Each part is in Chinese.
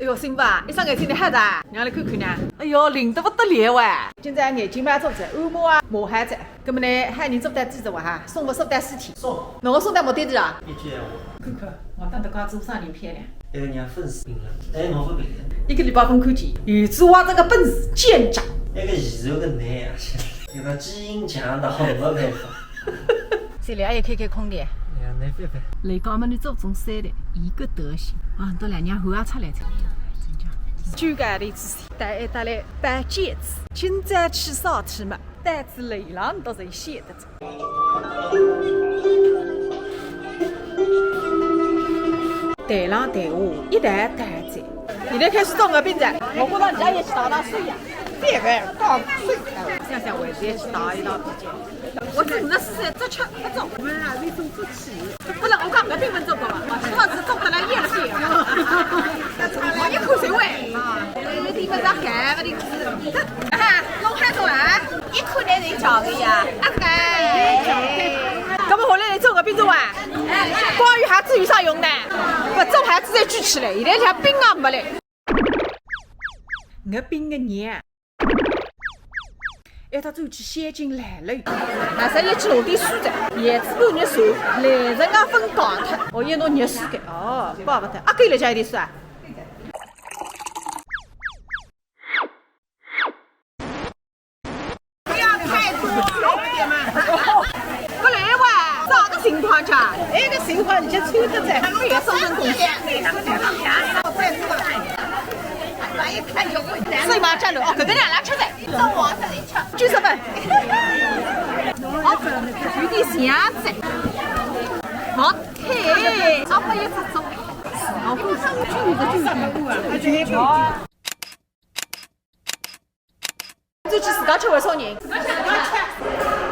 哎呦，幸福啊，一双眼睛的孩子啊，让来看看呢。哎呦，灵得不得了哇！今朝眼睛买做者，按摩啊，麻海者。那么呢，喊人做单记者哈，送不送单尸体？送。侬个送单没对的啊？一句闲话。看看，我当这家做啥人漂亮？那个让粉丝评论，哎，侬不评论？一个礼拜分看见，女主啊这个本事见长。那个肌肉个难啊，有个基因强的好没办法。这里也开开空调。哎呀，难办法。雷高么？你做中山的一个德行啊，都两年后也出来才。居家的姿势，带来摆戒指，今朝去少去嘛，单子雷浪都是写的着。台上台下一代代在，现在开始招我兵子，我觉着人家也去打水呀，别个搞水，想想为谁去打一道比较。我54岁，只吃不做。我们啊，为中做起。不是，我讲我并没做过嘛，希望是做得来热了些。我一口水味啊，有地方上干不的是，哈，弄海做啊，一口奶人叫的呀，啊干。那么后来来做个冰粥啊，光有孩子有啥用呢？不做孩子再举起来，现在连冰也没了。我冰个娘。一到走去先进来了，那时一去落点蔬菜，叶子半日熟，来人啊分讲脱。我一弄热水的，哦，包不得。啊，够了加一点水啊。不要太多，不来哇，啥个情况去？那个情况你就抽得在，别送人东西。一看就会，所以嘛，站着哦，搿个两拿吃的，上网上来吃，90分。好，有点香菜，好菜，阿不一只做，老公上去的就是好。最近自家吃为少人？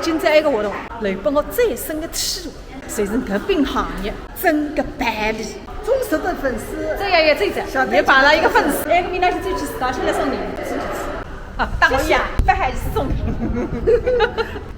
今朝一个活动，留拨我最深的体会，就是搿冰行业真个板栗。忠实的粉丝，这样也这样，也摆了一个粉丝。那个明天去走去自家吃来送人，啊，当然呀，不还是送人。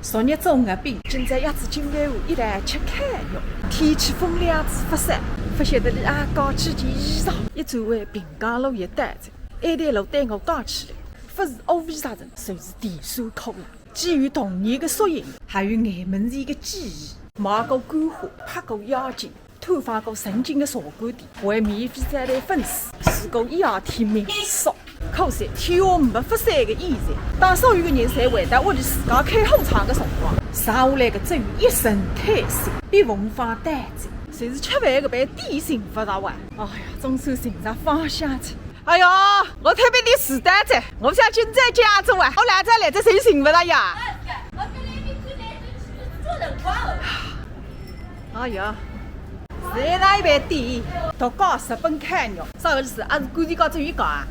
昨日中的冰，今朝鸭子金饭碗一来吃开肉。天气风凉子发散，不晓得你啊搞起件衣裳，一转弯平江路一带着，安台路对我讲起来，不是乌衣裳人，就是电扇口了。基于童年的缩影，还有眼门前的记忆，买过干花，拍过妖精。探访过曾经的茶馆店，为免费招待粉丝，试过1、2天民宿。可惜天下没发散的意思，当所有的人侪会在屋里自家开火场的辰光，剩下来的只有一声叹息，别无法担载。侪是吃饭的辈低幸福着哇！哎呀，总算寻着方向去。哎呦，我特别的时代在，我想今朝家族啊，我俩再来这谁幸福了呀？我跟你们去来做人光哦。哎呀。在那一边店，独高10本看肉，啥个意思？啊是管理高只有一个啊？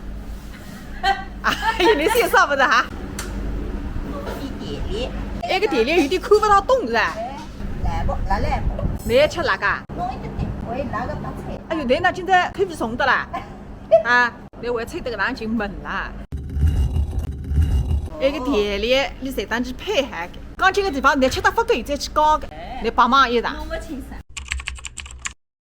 啊，你是有啥不是哈？一点点，那个点点有点看不到洞是吧？来不，来不。你也吃哪个？弄一点点，我也拿个白菜。哎呦，那今朝推皮送的啦？啊，你我吹得个人就闷了。那个店里你随当去配合的，刚进个地方你吃到不够再去搞的，你帮忙一场。我清爽。